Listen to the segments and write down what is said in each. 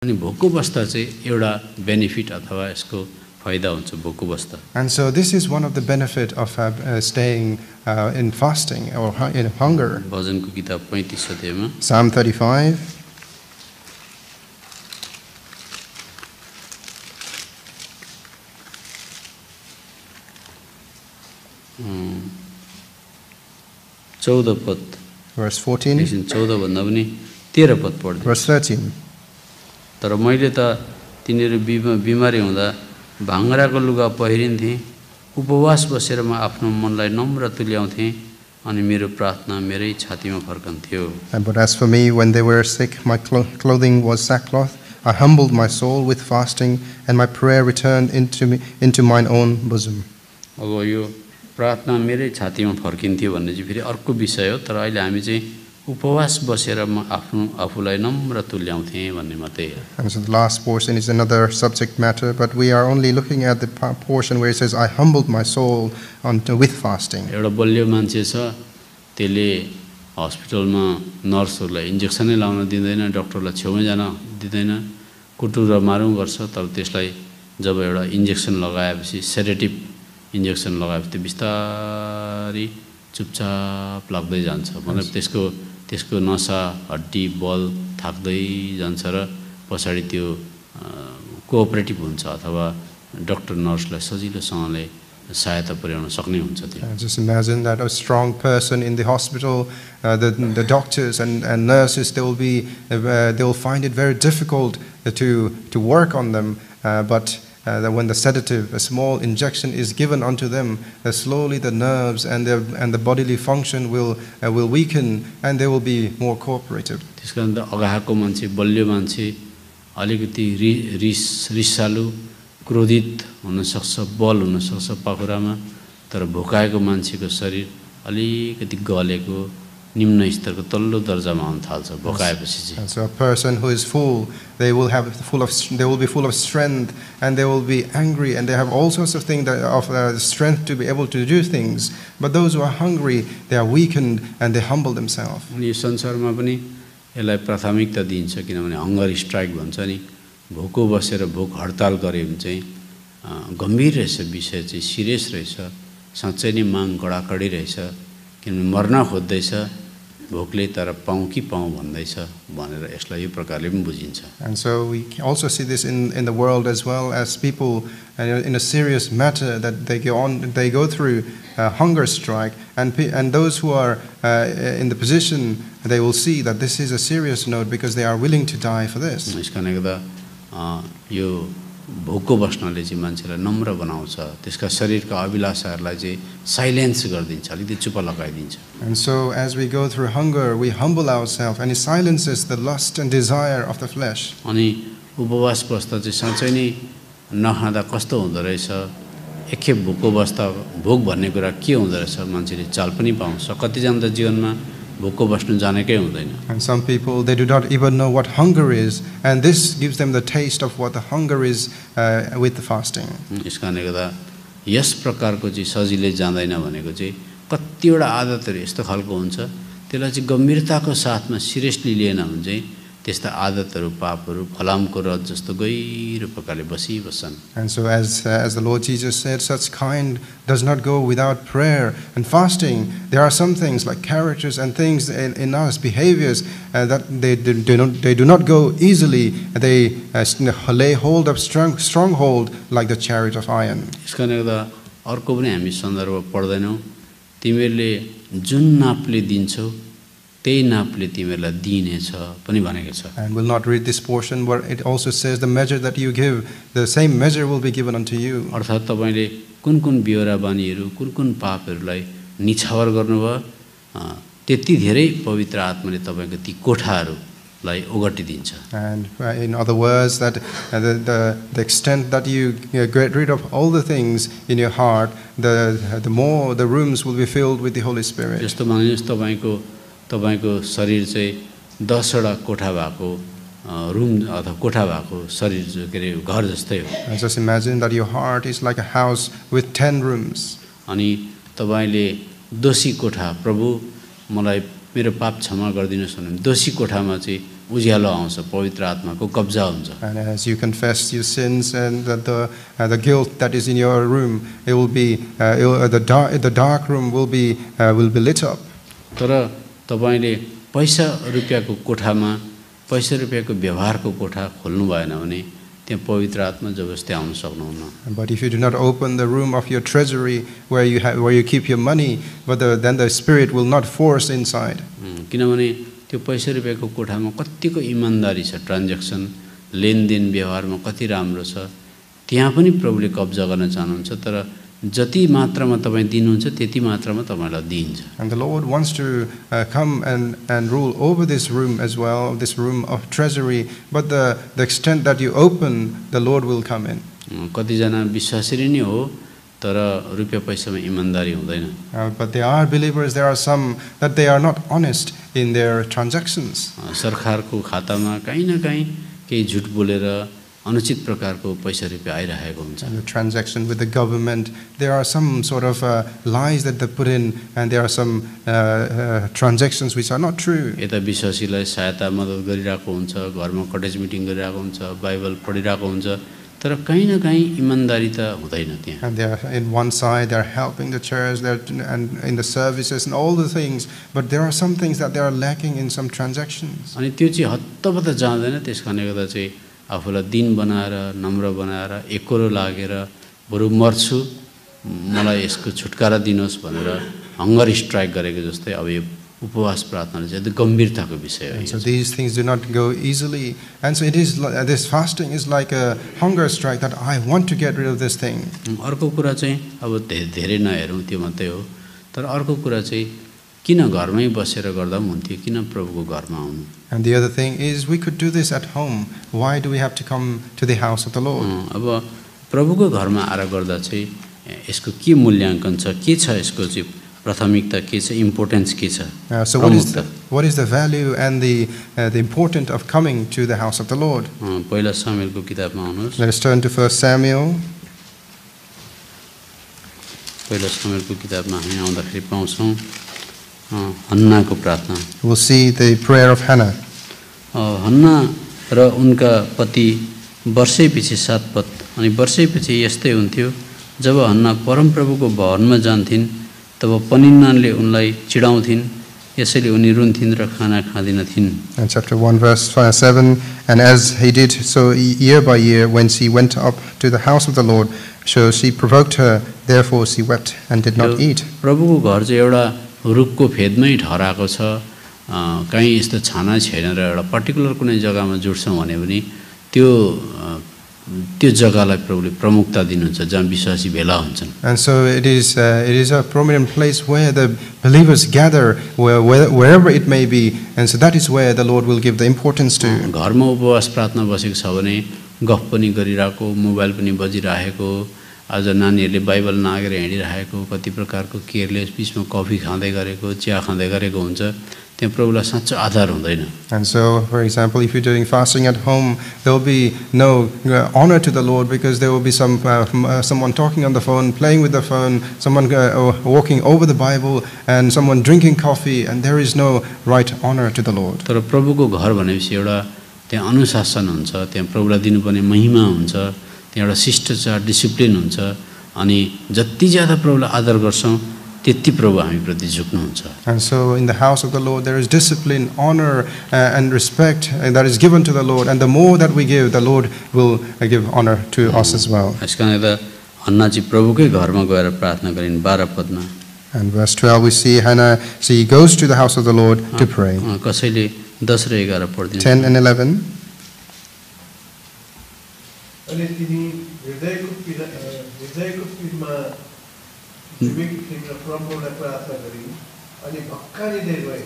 अनि भोको बस्दा चाहिँ एउटा बेनिफिट अथवा यसको फाइदा हुन्छ भोको बस्दा. And so this is one of the benefit of staying in fasting or in hunger. भजनको किताब 35 अध्यायमा Psalm 35. चौध पद Verse 14. एकछिन 14 भन्दा पनि 13 पद पढ्दै. Verse 13. तर मैले त तिनीहरू बिमारी हुँदा भाङ्राको लुगा पहिरिन्थेँ, उपवास बसेर म आफ्नो मनलाई नम्र तुल्याउँथेँ अनि मेरो प्रार्थना मेरै छातीमा फर्कन्थ्यो. But as for me, when they were sick, my clothing was sackcloth. I humbled my soul with fasting, and my prayer returned into mine own bosom. अब यो प्रार्थना मेरै छातीमा फर्किन्थ्यो भन्ने चाहिँ फेरि अर्को विषय हो. तर अहिले हामी चाहिँ उपवास बसेर म आफूलाई नम्र तुल्याउँथेँ भन्ने मात्रै हो. And so the last portion is another subject matter, but we are only looking at the portion where it says, I humbled my soul with fasting. एउटा बलियो मान्छे छ, त्यसले हस्पिटलमा नर्सहरूलाई इन्जेक्सनै लाउन दिँदैन, डाक्टरलाई छेउमै जान दिँदैन, कुटुर मारौँ गर्छ. तर त्यसलाई जब एउटा इन्जेक्सन लगाएपछि, सेडेटिभ इन्जेक्सन लगाएपछि त्यो बिस्तारै चुपचाप लाग्दै जान्छ. मतलब त्यसको नसा हड्डी बल थाक्दै जान्छ र पछाडि त्यो कोअपरेटिभ हुन्छ अथवा डाक्टर नर्सलाई सजिलोसँगले सहायता पुर्याउन सक्ने हुन्छ त्यो. Just imagine that a strong person in the hospital, the doctors and nurses, they will find it very difficult to work on them, but when the sedative, a small injection is given unto them, slowly the nerves and the bodily function will weaken and they will be more cooperative. त्यसकारण त अगाको मान्छे बलियो मान्छे अलिकति रिसालु क्रोधित हुन सक्छ, बल हुन सक्छ पाखुरामा, तर भोकाएको मान्छेको शरीर अलिकति गलेको निम्न स्तरको तल्लो दर्जामा आउन थाल्छ भोकाएपछि चाहिँ. So a person who is full, they will be full of strength and they will be angry and they have all sorts of things of strength to be able to do things. But those who are hungry, they are weakened and they humble themselves. अनि यो संसारमा पनि यसलाई प्राथमिकता दिन्छ, किनभने hunger strike भन्छ नि, भोको बसेर भोक हडताल गरे भने चाहिँ गम्भीर रहेछ, विषय चाहिँ सिरियस रहेछ, साँच्चै नै माग कडाकडी रहेछ, किनभने मर्न खोज्दैछ भोकले तर पाऊँ कि पाऊँ भन्दैछ भनेर यसलाई यो प्रकारले पनि बुझिन्छ. And so we also see this in the world as well, as people in a serious matter that they go through hunger strike, and those who are in the position, they will see that this is a serious note because they are willing to die for this. यसकारणले गर्दा यो भोको बस्नले चाहिँ मान्छेलाई नम्र बनाउँछ, त्यसका शरीरका अभिलाषाहरूलाई चाहिँ silence गरिदिन्छ, अलिकति चुप लगाइदिन्छ. And so as we go through hunger, we humble ourselves and it silences the lust and desire of the flesh. अनि उपवास बस्दा चाहिँ साँच्चै नै नखाँदा कस्तो हुँदो रहेछ, एकखेप भोको बस्दा भोक भन्ने कुरा के हुँदो रहेछ मान्छेले चाल पनि पाउँछ. कतिजना त जीवनमा भोको बस्नु जानेकै हुँदैन. And some people, they do not even know what hunger is, and this gives them the taste of what the hunger is with the fasting. यसकारणले गर्दा यस प्रकारको चाहिँ सजिलै जाँदैन भनेको चाहिँ कतिवटा आदतहरू यस्तो खालको हुन्छ, त्यसलाई चाहिँ गम्भीरताको साथमा सिरियसली लिएन भने चाहिँ त्यस्ता आदतहरू पापहरू फलामको रथ जस्तो गहिरो प्रकारले बसिबस्छन्. And so as the Lord Jesus said, such kind does not go without prayer and fasting. There are some things like characters and things in us, behaviors, that they do not go easily. They lay hold of stronghold like the chariot of iron. यसकारणले गर्दा अर्को पनि हामी सन्दर्भ पढ्दैनौँ. तिमीहरूले जुन नापले दिन्छौ त्यही नापले तिमीहरूलाई दिइनेछ पनि भनेको छ. And will not read this portion where it also says the measure that you give, the same measure will be given unto you. अर्थात् तपाईले कुन बिहोरा बानीहरू कुन पापहरूलाई निछावर गर्नुभयो, त्यति धेरै पवित्र आत्माले तपाईको ती कोठाहरूलाई ओगटिदिन्छ. And in other words, that the extent that you get rid of all the things in your heart, the more the rooms will be filled with the Holy Spirit. जस्तो मानिनुहोस् तपाईको शरीर चाहिँ 10 वटा कोठा भएको रुम अथवा कोठा भएको शरीर के रे घर जस्तै हो. Just imagine that your heart is like a house with 10 rooms. अनि तपाईले दोषी कोठा, प्रभु मलाई मेरो पाप क्षमा गरिदिनुस् भने दोषी कोठामा चाहिँ उज्यालो आउँछ, पवित्र आत्माको कब्जा हुन्छ। And as you confess your sins and the guilt that is in your room, it will be the dark room will be lit up. तर तपाईले पैसा रुपैयाँको कोठामा पैसा रुपैयाँको व्यवहारको कोठा खोल्नु भएन भने त्यहाँ पवित्र आत्मा जबरजस्ती आउन सक्नुहुन्न। But if you do not open the room of your treasury where you keep your money, then the Spirit will not force inside. किनभने त्यो पैसा रुपैयाँको कोठामा कतिको इमानदारी छ, ट्रान्ज्याक्सन लेनदेन व्यवहारमा कति राम्रो छ, त्यहाँ पनि प्रभुले कब्जा गर्न चाहनुहुन्छ। तर जति मात्रामा तपाई दिनुहुन्छ त्यति मात्रामा तपाईलाई दिइन्छ। And the Lord wants to come and rule over this room as well, this room of treasury, but the extent that you open, the Lord will come in. कति जना विश्वासी नै हो तर रुपैयाँ पैसामा इमानदारी हुँदैन। But there are believers, there are some that they are not honest in their transactions. सरकारको खातामा कहीं न कहीं केही झुट बोलेर अनुचित प्रकारको पैसा रुपैयाँ आइरहेको हुन्छ। The transaction with the government, there are some sort of lies that they put in, and there are some transactions which are not true. यता विश्वासीलाई सहायता मद्दत गरिरहेको हुन्छ, घरमा कटेज मिटिङ गरिरहेको हुन्छ, बाइबल पढिरहेको हुन्छ, तर कहीं न कहीं ईमानदारी त हुँदैन त्यहाँ। And they are in one side, they are helping the church, and in the services and all the things, but there are some things that they are lacking in some transactions. अनि त्यो चाहिँ हत्तपत्त जाँदैन। त्यसकारणले गर्दा चाहिँ आफूलाई दिन बनाएर नम्र बनाएर एकोरो लागेर बरु मर्छु मलाई यसको छुटकारा दिनुहोस् भनेर हंगर स्ट्राइक गरेको जस्तै अब यो उपवास प्रार्थना चाहिँ गम्भीरताको विषय हो। So these things do not go easily, and so it is this fasting is like a hunger strike that I want to get rid of this thing. अर्को कुरा चाहिँ अब धेरै नहेरौँ त्यो मात्रै हो, तर अर्को कुरा चाहिँ किन घरमै बसेर गर्दा पनि हुन्थ्यो, किन प्रभुको घरमा आउनु। And the other thing is we could do this at home. Why do we have to come to the house of the Lord? अब प्रभुको घरमा आएर गर्दा चाहिँ यसको के मूल्याङ्कन छ, के छ यसको चाहिँ प्राथमिकता के छ, इम्पोर्टेन्स के छ। So what is the value and the importance of coming to the house of the Lord? पहिला सामुएलको किताबमा आउनुहोस्। Let us turn to 1 Samuel. पहिला सामुएलको किताबमा हामी आउँदाखेरि पाउँछौँ हन्नाको प्रार्थना। We'll see the prayer of Hannah. हन्ना र उनका पति वर्षैपछि 7 पत अनि वर्षैपछि यस्तै हुन्थ्यो। जब हन्ना परमप्रभुको भवनमा जान्थिन् तब पनिन्नाले उनलाई चिडाउँथिन्, यसैले उनी रुन्थिन् र खाना खाँदिनथिन्। And chapter 1 verse 7, and as he did so year by year when she went up to the house of the Lord, so she provoked her, therefore she wept and did not eat. प्रभुको घर चाहिँ एउटा रुखको फेदमै ठहराएको छ, कहीँ यस्तो छाना छैन र एउटा पर्टिकुलर कुनै जग्गामा जुट्छौँ भने पनि त्यो जग्गालाई प्रभुले प्रमुखता दिनुहुन्छ जहाँ विश्वासी भेला हुन्छन्। And so it is a prominent place where the believers gather, wherever it may be, and so that is where the Lord will give the importance to. घरमा उपवास प्रार्थना बसेको छ भने गफ पनि गरिरहेको, मोबाइल पनि बजिरहेको, आज नानीहरूले बाइबल नागेर हिँडिरहेको, कति प्रकारको केयरलेस बिचमा कफी खाँदै गरेको, चिया खाँदै गरेको हुन्छ, त्यहाँ प्रभुलाई साँच्चो आधार हुँदैन। And so, for example, if you're doing fasting at home, there will be no honor to the Lord because there will be someone talking on the phone, playing with the phone, someone walking over the Bible, and someone drinking coffee, and there is no right honor to the Lord. तर प्रभुको घर भनेपछि एउटा त्यहाँ अनुशासन हुन्छ, त्यहाँ प्रभुलाई दिनुपर्ने महिमा हुन्छ, त्यहाँ एउटा शिष्टाचार डिसिप्लिन हुन्छ, अनि जति ज्यादा प्रभुलाई आदर गर्छौँ त्यति प्रभु हामीप्रति झुक्नुहुन्छ। And so in the house of the Lord there is discipline, honor, and respect that is given to the Lord, and the more that we give, the Lord will give honor to us as well. यसकारणले हन्ना चाहिँ प्रभुकै घरमा गएर प्रार्थना गरिन् 12 पदमा। And verse 12 we see Hannah, she goes to the house of the Lord to pray. कसैले 10 र 11 पढ्दिनु। 10 and 11. अनि तिनी हृदयको पीडमा विवेकी थिइन् र प्रभुलाई प्रार्थना गरिन् अनि भक्कारिँदै गए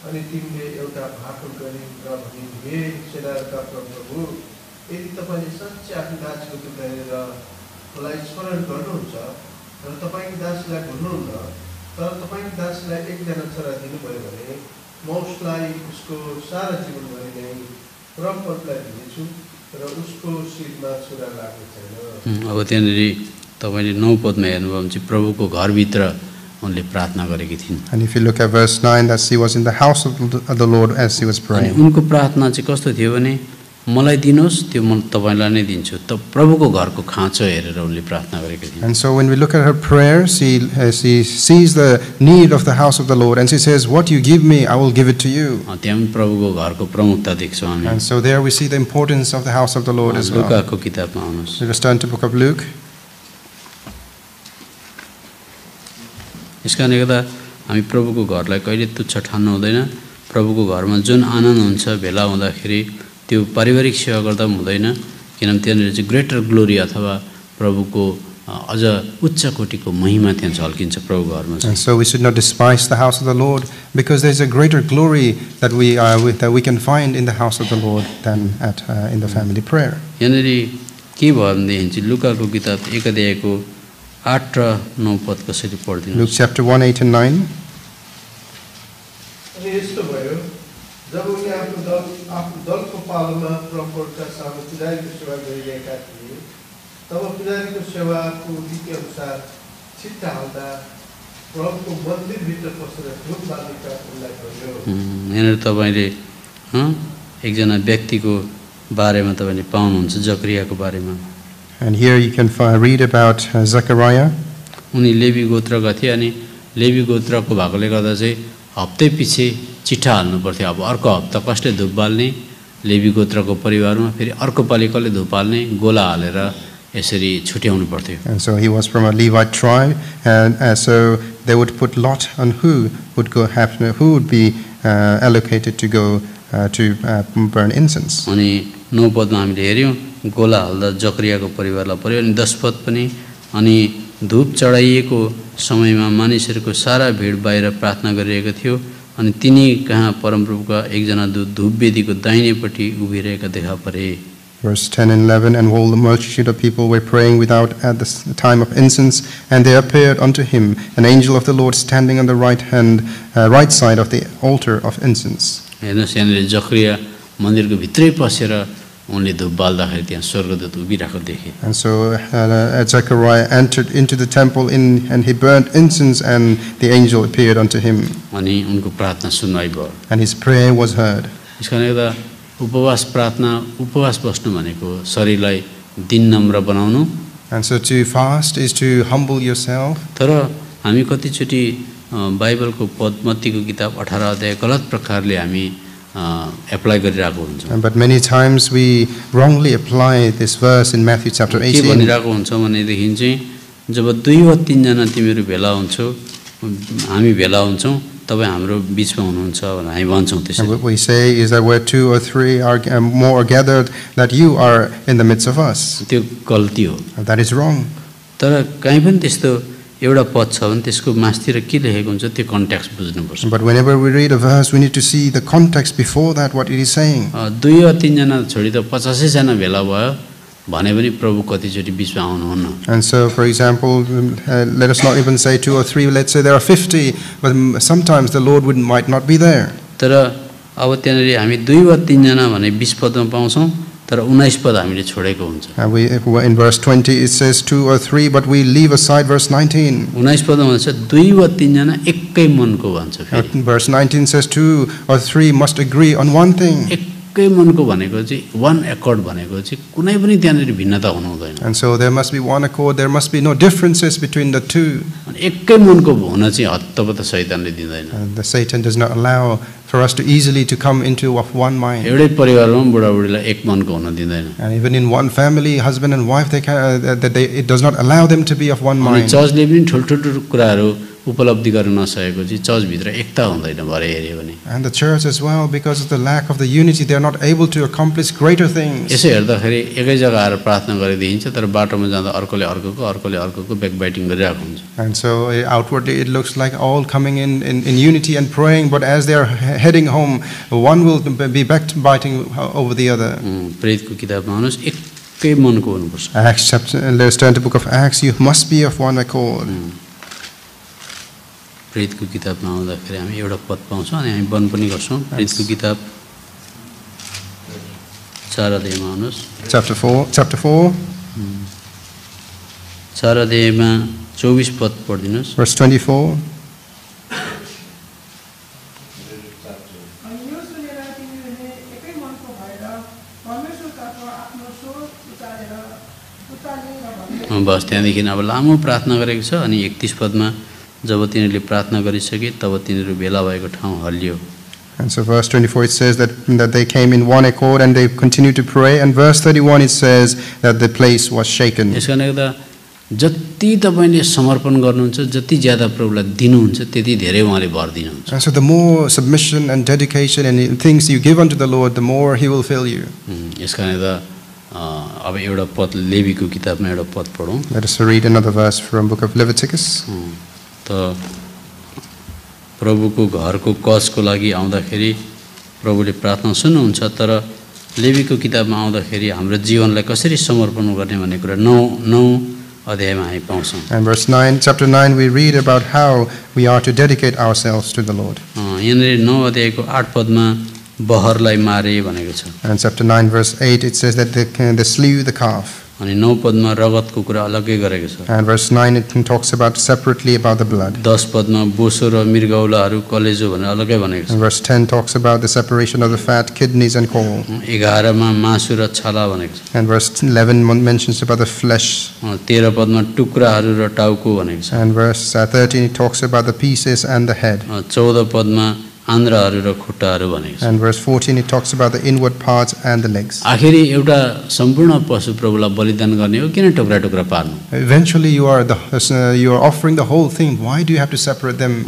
अनि तिमीले एउटा भाकल गरिन् र भनिन्, हे सेनाहरूका प्रभु, यदि तपाईँले साँच्चै आफ्नो दासको दुखाएर मलाई स्मरण गर्नुहुन्छ र तपाईँको दासलाई भुल्नुहुन्न, तर तपाईँको दासलाई एकजना छोरा दिनुभयो भने म उसलाई उसको सारा जीवनभरि नै परमपदलाई दिनेछु र उसको शिरमा छुरा लाग्ने छैन। अब त्यहाँनिर तपाईले 9 पदमा हेर्नुभयो भने चाहिँ प्रभुको घरभित्र उनले प्रार्थना गरेकी थिइन्। And if you look at verse 9, that she was in the house of the Lord as she was अनि praying. उनको प्रार्थना चाहिँ कस्तो थियो भने मलाई दिनुहोस् त्यो म तपाईलाई नै दिन्छु। त प्रभुको घरको खाँचो हेरेर उनले प्रार्थना गरेकी थिइन्। And so when we look at her prayer, she sees the need of the house of the Lord, and she says, "What you give me, I will give it to you." त्यहाँ पनि प्रभुको घरको प्रमुखता देख्छौँ हामी। And so there we see the importance of the house of the Lord as well. लुकाको किताबमा आउनुहोस्। Let us turn to the book of Luke. यसकारणले गर्दा हामी प्रभुको घरलाई कहिले तुच्छ ठान्नु हुँदैन। प्रभुको घरमा जुन आनन्द हुन्छ भेला हुँदाखेरि त्यो पारिवारिक सेवा गर्दा पनि हुँदैन, किनभने त्यहाँनिर चाहिँ ग्रेटर ग्लोरी अथवा प्रभुको अझ उच्च कोटिको महिमा त्यहाँ झल्किन्छ प्रभुको घरमा चाहिँ। And so we should not despise the house of the Lord, because there is a greater glory that we can find in the house of the Lord than in the family prayer. यहाँनिर के भयो भनेदेखि चाहिँ लुकाको किताब 1 अध्यायको 8 र 9 पद कसरी पढ्दिनु? Luke chapter 1, 8 and 9. अनि यस्तो भयो, जब उनी आफ्नो दलको पालोमा प्रभुका सामु पुजारीको सेवा गरिरहेका थिए, तब पुजारीको सेवाको रीति अनुसार छिट्टा हाल्दा प्रभुको मन्दिरभित्र पसेर धूप बाल्नेका उनलाई भयो। यहाँनिर तपाईँले एकजना व्यक्तिको बारेमा तपाईँले पाउनुहुन्छ, जकरियाको बारेमा। And here you can read about Zechariah. उनी लेवी गोत्रका थिए अनि लेवी गोत्रको भएकोले गर्दा चाहिँ हप्तै पछि चिठा हाल्नु पर्थ्यो। अब अर्को हप्ता कसले धूप बाल्ने लेवी गोत्रको परिवारमा, फेरि अर्को पालि कसले धूप बाल्ने गोला हालेर यसरी छुट्याउनु पर्थ्यो। And so he was from a Levite tribe, and so they would put lot on who would be allocated to go to burn incense. अनि 9 पदमा हामीले हेर्यौँ गोला हाल्दा जकरियाको परिवारलाई पर्यो। अनि 10 पद पनि अनि धूप चढाइएको समयमा मानिसहरूको सारा भिड बाहिर प्रार्थना गरिरहेको थियो अनि तिनी कहाँ परमप्रभुका एकजना दूत धूप वेदीको दाहिनेपट्टि उभिरहेका देखा परे। Verse 10 and 11, and all the multitude of people were praying without at the time of incense, and there appeared unto him an angel of the Lord standing on the right side of the altar of incense. हेर्नुहोस् यहाँनिर जकरिया मन्दिरको भित्रै पसेर उनले धूप बाल्दाखेरि त्यहाँ स्वर्गदूत उभिरहेको देखे। And so Zechariah entered into the temple and he burned incense, and the angel appeared unto him. अनि उनको प्रार्थना सुनवाई भयो। And his prayer was heard. यसकारणले गर्दा उपवास प्रार्थना उपवास बस्नु भनेको शरीरलाई दिन नम्र बनाउनु। And so to fast is to humble yourself. तर हामी कतिचोटि बाइबलको मत्तीको किताब 18 अध्याय गलत प्रकारले हामी एप्लाई गरिरहेको हुन्छौँ। But many times we wrongly apply this verse in Matthew chapter के 18. भनिरहेको हुन्छ भनेदेखि चाहिँ जब 2 वा 3 जना तिमीहरू भेला हुन्छौ, हामी भेला हुन्छौँ, तपाईँ हाम्रो बिचमा हुनुहुन्छ भनेर हामी भन्छौँ त्यसरी। And what we say is that where 2 or 3 are more gathered, that you are in the midst of us. त्यो गल्ती हो। That is wrong. तर कहीँ पनि त्यस्तो एउटा पद छ भने त्यसको मास्तिर के लेखेको हुन्छ त्यो कन्टेक्स्ट बुझ्नुपर्छ। But whenever we read a verse, we need to see the context before that, what it is saying. 2 वा 3 जना छोडी त 50 जना भेला भयो भने पनि प्रभु कतिचोटि बिचमा आउनुहुन्न। And so, for example, let us not even say 2 or 3, let's say there are 50, but sometimes the Lord might not be there. तर अब त्यहाँनिर हामी 2 वा 3 जना भने 20 पदमा पाउँछौँ, तर 19 पद हामीले छोडेको हुन्छ। In verse 20 it says 2 or 3, but we leave aside verse 19. 19 पदमा भन्छ 2 वा 3 जना एकै मनको भन्छ फेरि। Verse 19 says 2 or 3 must agree on one thing. एकै मनको भनेको चाहिँ वन एकर्ड भनेको चाहिँ कुनै पनि त्यहाँनिर भिन्नता हुनु हुँदैन। And so there must be one accord, there must be no differences between the two. अनि एकै मनको हुन चाहिँ हत्तपत्त शैतानले दिँदैन। And the Satan does not allow for us to easily to come into one mind. एउटै परिवारमा बुढाबुढीलाई एक मनको हुन दिँदैन। And even in one family, husband and wife, it does not allow them to be of one अनि mind. चर्चले पनि ठुल्ठुलो कुराहरू उपलब्धि गर्न नसकेको चाहिँ चर्चभित्र एकता हुँदैन भरे हेऱ्यो भने। And the church as well, because of the lack of the unity, they are not able to accomplish greater things. यसो हेर्दाखेरि एकै जग्गा आएर प्रार्थना गरिदिन्छ तर बाटोमा जाँदा अर्कोले अर्कोको ब्याकबाइटिङ गरिरहेको हुन्छ। And so outwardly it looks like all coming in unity and praying, but as they are heading home, one will be backbiting over the other. प्रेरितको किताबमा आउनुहोस् एकै मनको हुनुपर्छ। Acts chapter, let's turn to the book of Acts. You must be of one accord. प्रेरितको किताबमा आउँदाखेरि हामी एउटा पद पाउँछौँ अनि हामी बन्द पनि गर्छौँ। प्रेरितको किताब 4 अध्यायमा आउनुहोस्। Chapter 4. 4 अध्यायमा 24 पद पढिदिनुहोस्। Verse 24. अनि यो सुनेर तिनीहरूले एकै मनको भएर परमेश्वरतर्फ आफ्नो स्वर उचाले र भने बस त्यहाँदेखि अब लामो प्रार्थना गरेको छ। अनि 31 पदमा जब तिनीहरूले प्रार्थना गरिसके तब तिनीहरू भेला भएको ठाउँ हल्लियो। And so verse 24 it says that they came in one accord and they continued to pray. And verse 31 it says that the place was shaken. यस कारणले गर्दा जति तपाईले समर्पण गर्नुहुन्छ, जति ज्यादा प्रभुलाई दिनुहुन्छ, त्यति धेरै उहाँले भर दिनुहुन्छ। And so the more submission and dedication and things you give unto the Lord, the more He will fill you. यस कारणले गर्दा अब एउटा पद लेवीको किताबमा एउटा पद पढौँ। Let us read another verse from book of Leviticus. त प्रभुको घरको कसको लागि आउँदाखेरि प्रभुले प्रार्थना सुन्नुहुन्छ, तर लेवीको किताबमा आउँदाखेरि हाम्रो जीवनलाई कसरी समर्पण गर्ने भन्ने कुरा 9 अध्यायमा हामी पाउँछौँ। And verse 9, chapter 9, we read about how we are to dedicate ourselves to the Lord. यहाँनिर 9 अध्यायको 8 पदमा बहरलाई मारे भनेको छ। And chapter 9, verse 8, it says that they slew the calf. अनि 9 पदमा रगतको कुरा अलग्गै गरेको छ। And verse 9, it talks about separately about the blood. 10 पदमा बोसो र मृगौलाहरू कलेजो भनेर अलग्गै भनेको छ। And verse 10 talks about the separation of the fat, kidneys and caul. 11 मा मासु र छाला भनेको छ। And verse 11 mentions about the flesh. 13 पदमा टुक्राहरू र टाउको भनेको छ। And verse 13 it talks about the pieces and the head. 14 पदमा आन्द्राहरू र खुट्टाहरू भनेको छ। And verse 14 it talks about the inward parts and the legs. आखिरी एउटा सम्पूर्ण पशु प्रभुलाई बलिदान गर्ने हो, किन टुक्रा टुक्रा पार्नु? Eventually you are offering the whole thing. Why do you have to separate them?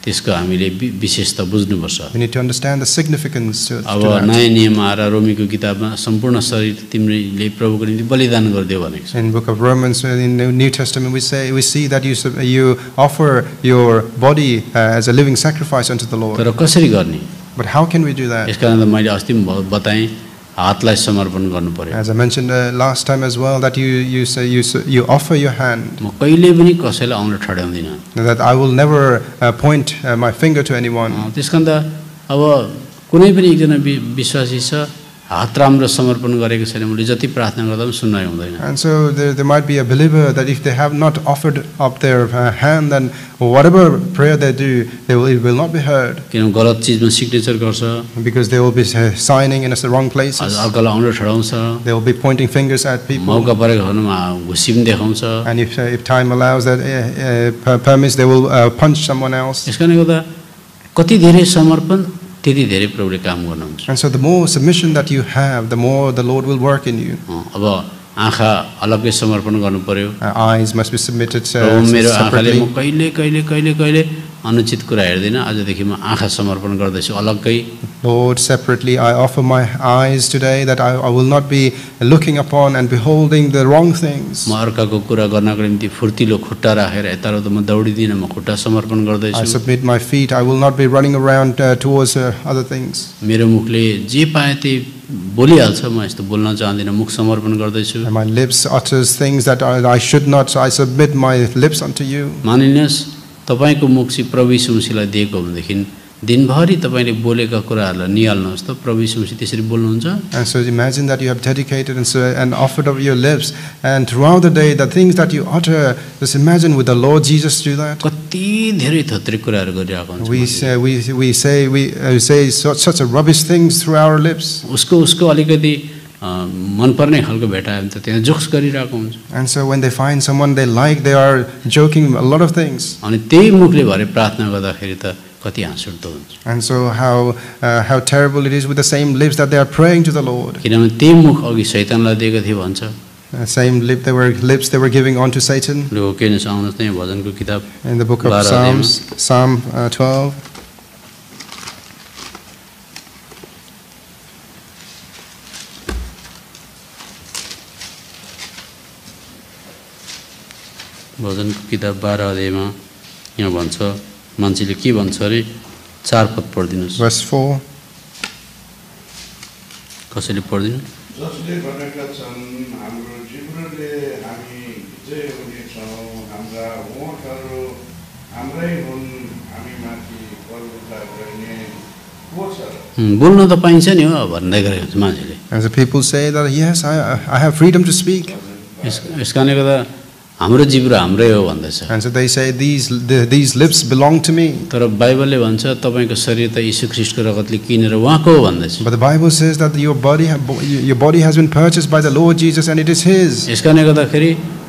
त्यसको हामीले विशेष त बुझ्नुपर्छ। We need to understand the significance to अब that. नयाँ नियम आएर रोमीको किताबमा सम्पूर्ण शरीर तिमीले प्रभुको निम्ति बलिदान गरिदियो भनेको छ। In book of Romans, in the New Testament, we see that you offer your body as a living sacrifice unto the Lord. तर कसरी गर्ने? But how can we do that? यसकारण त मैले अस्ति पनि बताएँ, हातलाई समर्पण गर्नु पर्यो। As I mentioned last time as well, that you offer your hand. म कहिले पनि कसैलाई औँलो ठड्याउँदिनँ। That I will never point my finger to anyone. त्यसकारण त अब कुनै पनि एकजना विश्वासी छ, हात राम्रो समर्पण गरेको छैन, मैले जति प्रार्थना गर्दा पनि सुन्नै हुँदैन। And so there might be a believer that if they have not offered up their hand, then whatever prayer they do, it will not be heard. किन गलत चिजमा सिग्नेचर गर्छ, Because they will be signing in the wrong places. अर्कालाई औँलो ठडाउँछ, They will be pointing fingers at people. मौका परेको खण्डमा घुसी पनि देखाउँछ। And if time allows that permits, they will punch someone else. यसकारणले गर्दा कति धेरै समर्पण त्यति धेरै प्रभुले काम गर्नुहुन्छ। And so the more submission that you have, the more the Lord will work in you. अब आँखा अलग्गै समर्पण गर्नु पर्यो। Eyes must be submitted मेरो आँखाले म separately. कहिले अनुचित कुरा हेर्दिनँ, आजदेखि म आँखा समर्पण गर्दैछु अलग्गै। Lord, separately I offer my eyes today that I will not be looking upon and beholding the wrong things. म अर्काको कुरा गर्नको निम्ति फुर्तिलो खुट्टा राखेर यताउता म दौडिदिनँ, म खुट्टा समर्पण I गर्दैछु। submit my feet. I will not be running around towards other things. मेरो मुखले जे पाए त्यही बोलिहाल्छ, म यस्तो बोल्न चाहदिनँ, मुख समर्पण गर्दैछु। And my lips utters things that I should not, so I submit my lips unto you. मानिलिनुहोस् तपाईको मुख चाहिँ प्रभु यीशु मसीहलाई दिएको भनेदेखि दिनभरि तपाईले बोलेका कुराहरूलाई निहाल्नुहोस् त, प्रभु यीशु मसीह त्यसरी बोल्नुहुन्छ। And so imagine that you have dedicated and offered up your lips, and throughout the day the things that you utter, just imagine with the Lord Jesus do that. कति धेरै थोत्रे कुराहरू गरिरहेको हुन्छ। We say such a rubbish things through our lips. उसको अलिकति मनपर्ने खालको भेटायो भने त त्यहाँ जोक्स गरिरहेको हुन्छ। And so when they find someone they like, they are joking a lot of things. अनि त्यही मुखले भरे प्रार्थना गर्दाखेरि त कति हाँस उठ्दो हुन्छ। And so how terrible it is with the same lips that they are praying to the Lord. किनभने त्यही मुख अघि शैतानलाई दिएको थियो भन्छ। Same lips they were giving unto Satan. लु के आउनुहोस् त यहाँ भजनको किताब In the book of Psalms, Psalm 12. भजनको किताब 12 अध्यायमा यहाँ भन्छ, मान्छेले के भन्छ अरे, 4 पद पढिदिनुहोस्। Verse 4. कसैले पढिदिनु? जसले भनेका छन् हाम्रो जिब्रोले हामी विजय हुनेछौँ, हाम्रा ओठहरू हाम्रै हुन्, हामी माथि प्रभुता गर्ने को छ? बोल्न त पाइन्छ नि हो भन्दै गरेको हुन्छ मान्छेले। As the people say that yes, I have freedom to speak. यसकारणले गर्दा हाम्रो जिब्रो हाम्रै हो भन्दैछ। And so they say, these lips belong to me. तर बाइबलले भन्छ तपाईको शरीर त यीशु ख्रीष्टको रगतले किनेर उहाँको हो भन्दैछ। But the Bible says that your body has been purchased by the Lord Jesus and it is His. यसकारणले गर्दाखेरि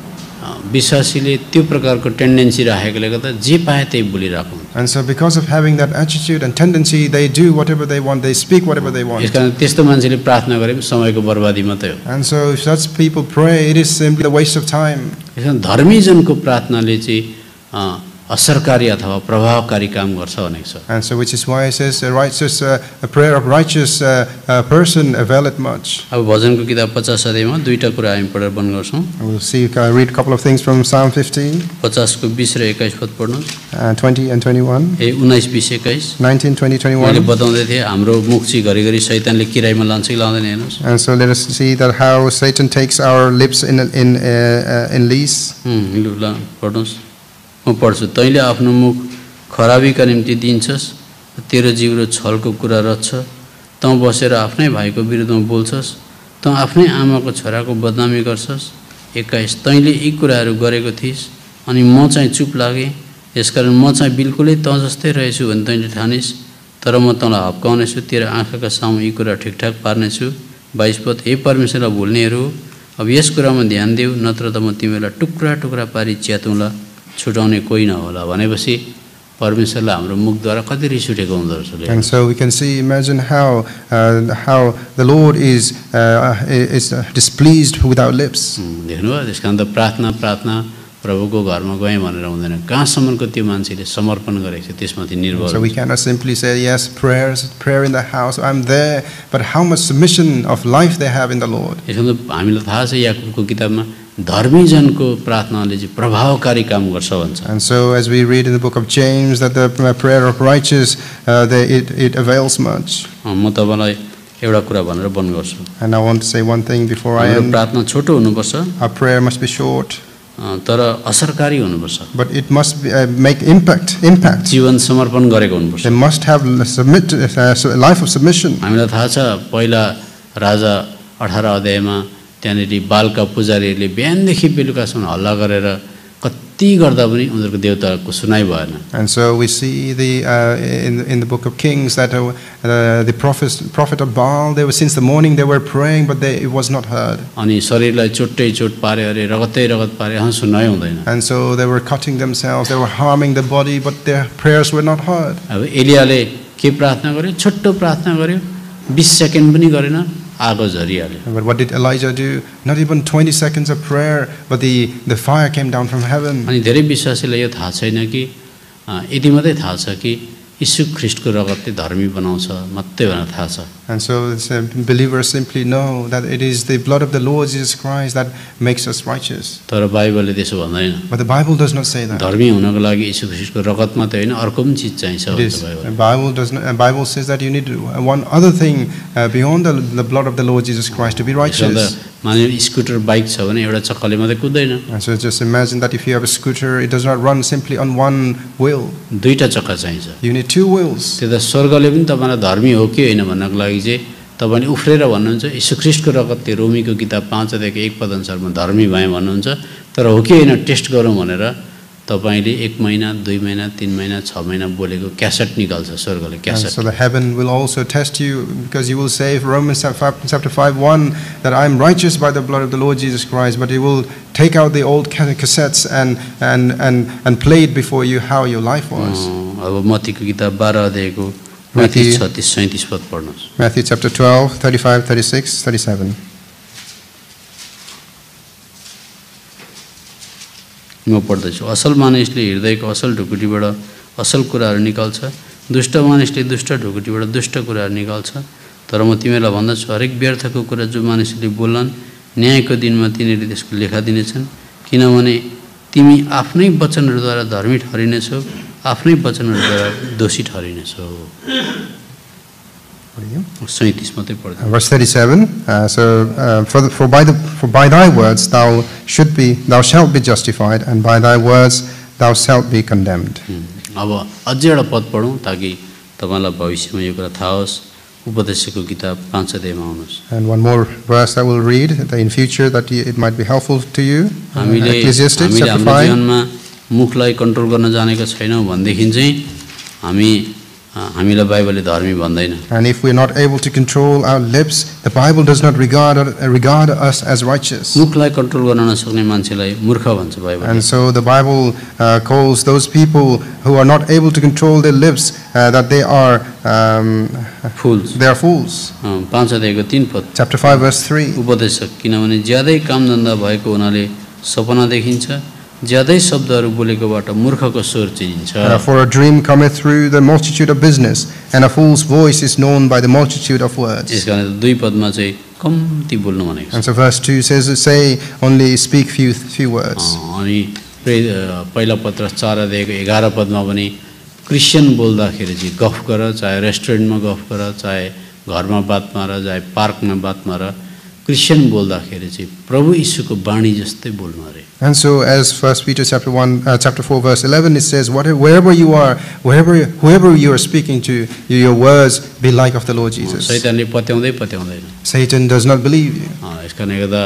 विश्वासीले त्यो प्रकारको टेन्डेन्सी राखेकोले गर्दा जे पाए त्यही बोलिरहेको हुन्छ। And so because of having that attitude and tendency, they do whatever they want, they speak whatever they want. यसकारण त्यस्तो मान्छेले प्रार्थना गरे पनि समयको बर्बादी मात्रै हो। And so if such people pray, it is simply a waste of time. यसकारण धर्मी जनको प्रार्थनाले चाहिँ असरकारी अथवा प्रभावकारी काम गर्छ भनेको छ। And so which is why it says a prayer of righteous person availeth much. अब भजनको किताब 50 अध्यायमा दुईटा कुरा हामी पढेर बन्द गर्छौं। We'll see, read a couple of things from Psalm 15. 50 को 20 र 21 पद पढ्नुस्। 20 and 21. 19 20 21 19 20 21. मैले बताउँदै थिए हाम्रो मुख चाहिँ घरिघरि शैतानले किराइमा लान्छ कि लाउँदैन हेर्नुस्। And so let us see that how Satan takes our lips in lease. ल पढ्नुस्। म पढ्छु। तैँले आफ्नो मुख खराबीका निम्ति दिन्छस्, तेरो जिब्रो छलको कुरा रच्छ। तँ बसेर आफ्नै भाइको विरुद्धमा बोल्छस्, तँ आफ्नै आमाको छोराको बदनामी गर्छस्। 21 तैँले यी कुराहरू गरेको थिइस् अनि म चाहिँ चुप लागेँ, यसकारण म चाहिँ बिल्कुलै तँ जस्तै रहेछु भने तैँले ठानिस्। तर म तँलाई हप्काउनेछु, तेरो आँखाका सामु यी कुरा ठिकठाक पार्नेछु। 22 पद हे परमेश्वरलाई भुल्नेहरू, अब यस कुरामा ध्यान देऊ, नत्र त म तिमीलाई टुक्रा टुक्रा पारी च्यातौँला, छुटाउने कोही नहोला। भनेपछि परमेश्वरलाई हाम्रो मुखद्वारा कति रिस उठेको हुँदो रहेछ। And so we can see, imagine how the Lord is displeased with our lips. देख्नुभयो, त्यसकारण त प्रार्थना प्रभुको घरमा गएँ भनेर हुँदैन, कहाँसम्मको त्यो मान्छेले समर्पण गरेको छ त्यसमाथि निर्भर। So we cannot simply say yes, prayer in the house, I'm there, but how much submission of life they have in the Lord. यसमा त हामीलाई थाहा छ याकुबको किताबमा धर्मी जनको प्रार्थनाले चाहिँ प्रभावकारी काम गर्छ भन्छ। And so as we read in the book of James that the prayer of righteous it avails much. म तपाईलाई एउटा कुरा भनेर बन्द गर्छु। And I want to say one thing before I end. प्रार्थना छोटो हुनुपर्छ, Our prayer must be short, तर असरकारी हुनुपर्छ। but it must make impact. जीवन समर्पण गरेको हुनुपर्छ। They must have a life of submission. हामीलाई थाहा छ पहिला राजा 18 अध्यायमा त्यहाँनेरि बालका पुजारीहरूले बिहानदेखि बेलुकासम्म हल्ला गरेर कति गर्दा पनि उनीहरूको देवताको सुनाइ भएन। And so we see in the book of Kings that the prophet of Baal, they were since the morning they were praying, but it was not heard. अनि शरीरलाई चोटै चोट पारे अरे रगतै रगत पारे सुनाइ हुँदैन। And so they were cutting themselves, they were harming the body, but their prayers were not heard. अब एलियाले के प्रार्थना गर्यो? छोटो प्रार्थना गर्यो, 20 सेकेन्ड पनि गरेन, आगो झरिहाल्यो। But what did Elijah do? Not even 20 seconds of prayer, but the fire came down from heaven. अनि धेरै विश्वासीलाई यो थाहा छैन कि यति मात्रै थाहा छ कि यीशु ख्रीष्टको रगतले धर्मी बनाउँछ मात्रै भनेर थाहा छ। And so believers simply know that it is the blood of the Lord Jesus Christ that makes us righteous. तर बाइबलले त्यसो भन्दैन। But the Bible does not say that. धर्मी हुनको लागि यीशु ख्रीष्टको रगत मात्रै हैन, अर्को पनि चीज चाहिन्छ भन्छ Bible. Bible says that you need one other thing beyond the blood of the Lord Jesus Christ to be righteous. माने स्कुटर बाइक छ भने एउटा चक्काले मात्रै कुद्दैन। And so just imagine that if you have a scooter, it does not run simply on one wheel. दुईटा चक्का चाहिन्छ। You need two wheels. त्यो त स्वर्गले पनि तपाईलाई धर्मी हो कि हैन भन्नको लागि चाहिँ तपाईले उफ्रेर भन्नुहुन्छ यीशु ख्रीष्टको रगतले रोमीको किताब 5 अध्यायको 1 पद अनुसार म धर्मी भएँ भन्नुहुन्छ, तर हो कि हैन टेस्ट गरौँ भनेर तपाईले 1 महिना 2 महिना 3 महिना 6 महिना बोलेको क्यासेट निकाल्छ स्वर्गले cassette. So the heaven will also test you, because you will say Romans chapter 5:1 that I am righteous by the blood of the Lord Jesus Christ, but he will take out the old cassettes and play it before you how your life was. अब मत्तीको किताब 12 अध्यायको 35 36 37 पद पढ्नुस्। Matthew chapter 12 35 36 37. म पढ्दैछु। असल मानिसले हृदयको असल ढुकुटीबाट असल कुराहरू निकाल्छ, दुष्ट मानिसले दुष्ट ढुकुटीबाट दुष्ट कुराहरू निकाल्छ। तर म तिमीलाई भन्दछु हरेक व्यर्थको कुरा जो मानिसले बोल्लान् न्यायको दिनमा तिनीहरूले त्यसको लेखा दिनेछन्, किनभने तिमी आफ्नै वचनहरूद्वारा धर्मी ठहरिनेछौ, आफ्नै वचनहरूद्वारा दोषी ठहरिनेछौ। 37 मात्रै पढ्दै। Verse 37. For by thy words thou shalt be justified, and by thy words thou shalt be condemned. अब अझै एउटा पद पढौँ ताकि तपाईलाई भविष्यमा यो कुरा थाहा होस्। उपदेशको किताब 5 अध्यायमा आउनुहोस्। And one more verse I will read in future that it might be helpful to you. Ecclesiastes हामीले chapter हाम्रो 5. जीवनमा मुखलाई कन्ट्रोल गर्न जानेका छैनौँ भनेदेखि चाहिँ हामीलाई बाइबलले धर्मी भन्दैन। And if we are not able to control our lips, the Bible does not regard us as righteous. मुखलाई कन्ट्रोल गर्न नसक्ने मान्छेलाई मूर्ख भन्छ बाइबलले। And so the Bible calls those people who are not able to control their lips that they are fools. They are fools. 5 अध्यायको 3 पद। Chapter 5 verse 3. उपदेशक किनभने ज्यादै कामधन्दा भएको हुनाले सपना देखिन्छ, ज्यादै शब्दहरू बोलेकोबाट मूर्खको स्वर चिनिन्छ। For a dream cometh through the multitude of business, and a fool's voice is known by the multitude of words. यसकारण 2 पदमा चाहिँ कम्ती बोल्नु भनेको छ। And so verse 2 says, say only speak few words. अनि पहिला पत्र 4 अध्यायको 11 पदमा पनि क्रिस्चियन बोल्दाखेरि चाहिँ गफ गर, चाहे रेस्टुरेन्टमा गफ गर, चाहे घरमा बात मार, चाहे पार्कमा बात मार, क्रिस्चियन बोल्दाखेरि चाहिँ प्रभु यीशुको वाणी जस्तै बोल्नु अरे। And so as 1 Peter chapter 4 verse 11 it says, wherever you are, whoever you are speaking to, your words be like of the Lord Jesus. शैतानले पत्याउँदैन। Satan does not believe you. यसकारणले गर्दा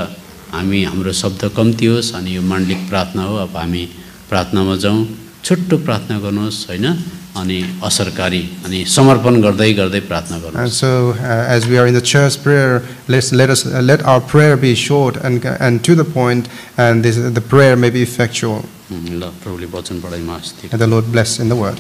हामी हाम्रो शब्द कम्ती होस् अनि यो माण्डलिक प्रार्थना हो। अब हामी प्रार्थनामा जाउँ, छोटो प्रार्थना गर्नुहोस् हैन, अनि असरकारी अनि समर्पण गर्दै गर्दै प्रार्थना गर्नुहोस्। And so as we are in the church prayer, let our prayer be short and to the point, and the prayer may be effectual. ल प्रभुले वचन पढाइमा आशिष दियोस्। And the Lord bless in the word.